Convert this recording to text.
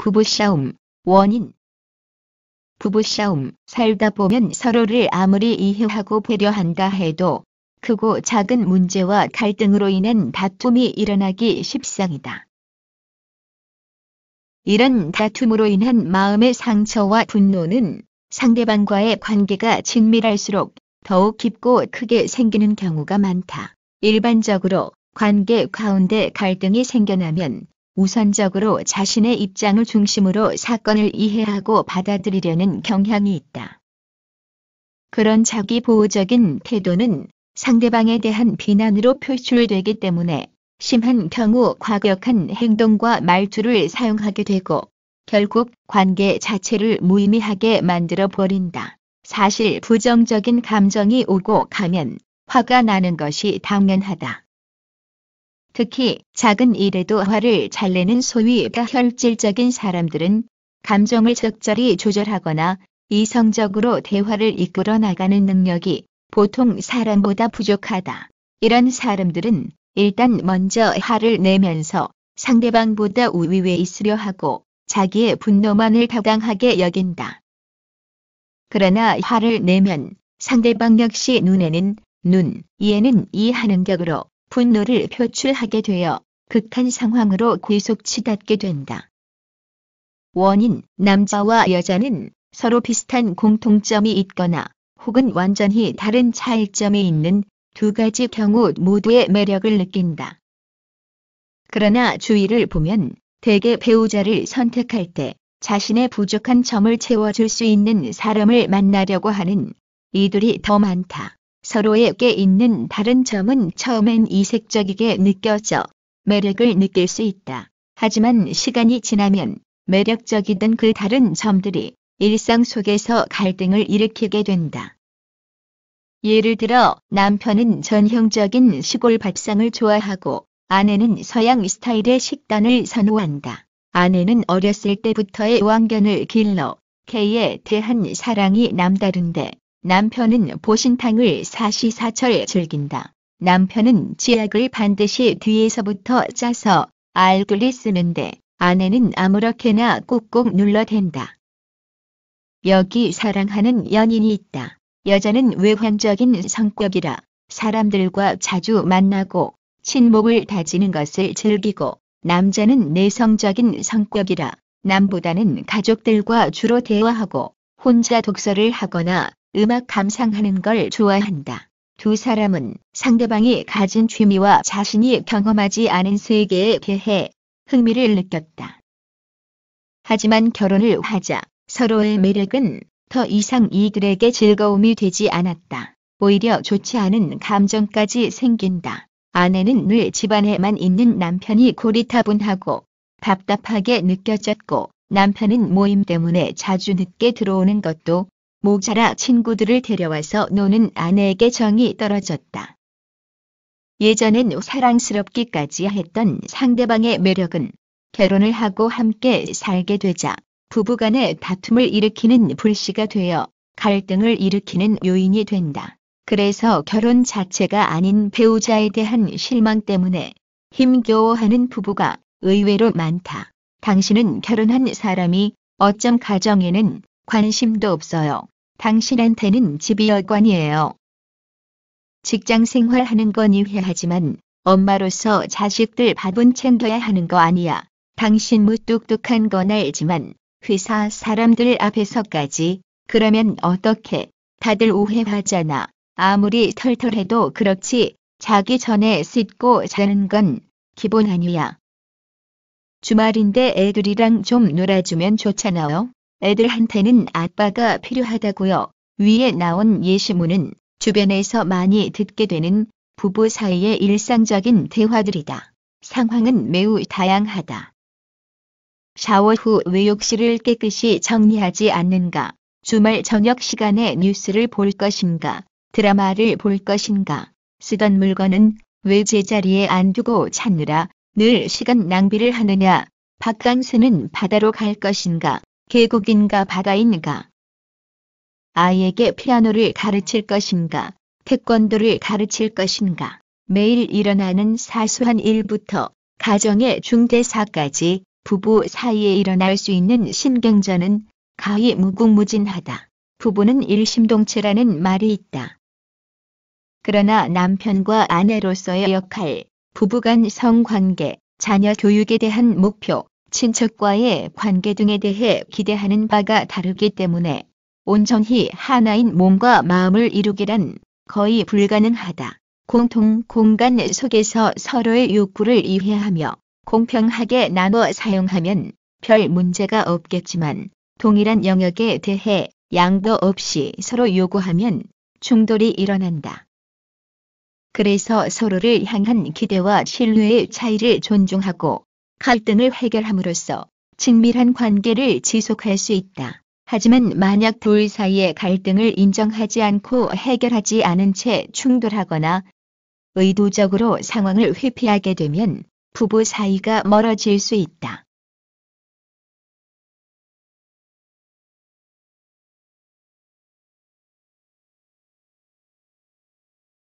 부부싸움, 원인. 부부싸움, 살다 보면 서로를 아무리 이해하고 배려한다 해도 크고 작은 문제와 갈등으로 인한 다툼이 일어나기 십상이다. 이런 다툼으로 인한 마음의 상처와 분노는 상대방과의 관계가 친밀할수록 더욱 깊고 크게 생기는 경우가 많다. 일반적으로 관계 가운데 갈등이 생겨나면 우선적으로 자신의 입장을 중심으로 사건을 이해하고 받아들이려는 경향이 있다. 그런 자기 보호적인 태도는 상대방에 대한 비난으로 표출되기 때문에 심한 경우 과격한 행동과 말투를 사용하게 되고 결국 관계 자체를 무의미하게 만들어 버린다. 사실 부정적인 감정이 오고 가면 화가 나는 것이 당연하다. 특히 작은 일에도 화를 잘 내는 소위 다혈질적인 사람들은 감정을 적절히 조절하거나 이성적으로 대화를 이끌어 나가는 능력이 보통 사람보다 부족하다. 이런 사람들은 일단 먼저 화를 내면서 상대방보다 우위에 있으려 하고 자기의 분노만을 타당하게 여긴다. 그러나 화를 내면 상대방 역시 눈에는 눈, 이에는 이 하는 격으로 분노를 표출하게 되어 극한 상황으로 계속 치닫게 된다. 원인, 남자와 여자는 서로 비슷한 공통점이 있거나 혹은 완전히 다른 차이점이 있는 두 가지 경우 모두의 매력을 느낀다. 그러나 주위를 보면 대개 배우자를 선택할 때 자신의 부족한 점을 채워줄 수 있는 사람을 만나려고 하는 이들이 더 많다. 서로에게 있는 다른 점은 처음엔 이색적이게 느껴져 매력을 느낄 수 있다. 하지만 시간이 지나면 매력적이던 그 다른 점들이 일상 속에서 갈등을 일으키게 된다. 예를 들어 남편은 전형적인 시골 밥상을 좋아하고 아내는 서양 스타일의 식단을 선호한다. 아내는 어렸을 때부터의 왕견을 길러 개에 대한 사랑이 남다른데 남편은 보신탕을 사시사철 즐긴다. 남편은 치약을 반드시 뒤에서부터 짜서 알뜰히 쓰는데 아내는 아무렇게나 꾹꾹 눌러댄다. 여기 사랑하는 연인이 있다. 여자는 외향적인 성격이라 사람들과 자주 만나고 친목을 다지는 것을 즐기고 남자는 내성적인 성격이라 남보다는 가족들과 주로 대화하고 혼자 독서를 하거나 음악 감상하는 걸 좋아한다. 두 사람은 상대방이 가진 취미와 자신이 경험하지 않은 세계에 대해 흥미를 느꼈다. 하지만 결혼을 하자 서로의 매력은 더 이상 이들에게 즐거움이 되지 않았다. 오히려 좋지 않은 감정까지 생긴다. 아내는 늘 집안에만 있는 남편이 고리타분하고 답답하게 느껴졌고 남편은 모임 때문에 자주 늦게 들어오는 것도 모자라 친구들을 데려와서 노는 아내에게 정이 떨어졌다. 예전엔 사랑스럽기까지 했던 상대방의 매력은 결혼을 하고 함께 살게 되자 부부간의 다툼을 일으키는 불씨가 되어 갈등을 일으키는 요인이 된다. 그래서 결혼 자체가 아닌 배우자에 대한 실망 때문에 힘겨워하는 부부가 의외로 많다. 당신은 결혼한 사람이 어쩜 가정에는 관심도 없어요. 당신한테는 집이 여관이에요. 직장 생활하는 건 이해하지만 엄마로서 자식들 밥은 챙겨야 하는 거 아니야. 당신 무뚝뚝한 건 알지만 회사 사람들 앞에서까지 그러면 어떡해. 다들 오해하잖아. 아무리 털털해도 그렇지 자기 전에 씻고 자는 건 기본 아니야. 주말인데 애들이랑 좀 놀아주면 좋잖아요. 애들한테는 아빠가 필요하다고요. 위에 나온 예시문은 주변에서 많이 듣게 되는 부부 사이의 일상적인 대화들이다. 상황은 매우 다양하다. 샤워 후 외욕실을 깨끗이 정리하지 않는가? 주말 저녁 시간에 뉴스를 볼 것인가? 드라마를 볼 것인가? 쓰던 물건은 왜 제자리에 안 두고 찾느라 늘 시간 낭비를 하느냐? 바캉스는 바다로 갈 것인가? 계곡인가 바다인가? 아이에게 피아노를 가르칠 것인가? 태권도를 가르칠 것인가? 매일 일어나는 사소한 일부터 가정의 중대사까지 부부 사이에 일어날 수 있는 신경전은 가히 무궁무진하다. 부부는 일심동체라는 말이 있다. 그러나 남편과 아내로서의 역할, 부부간 성관계, 자녀 교육에 대한 목표, 친척과의 관계 등에 대해 기대하는 바가 다르기 때문에 온전히 하나인 몸과 마음을 이루기란 거의 불가능하다. 공통 공간 속에서 서로의 욕구를 이해하며 공평하게 나눠 사용하면 별 문제가 없겠지만 동일한 영역에 대해 양도 없이 서로 요구하면 충돌이 일어난다. 그래서 서로를 향한 기대와 신뢰의 차이를 존중하고 갈등을 해결함으로써 친밀한 관계를 지속할 수 있다. 하지만 만약 둘 사이의 갈등을 인정하지 않고 해결하지 않은 채 충돌하거나 의도적으로 상황을 회피하게 되면 부부 사이가 멀어질 수 있다.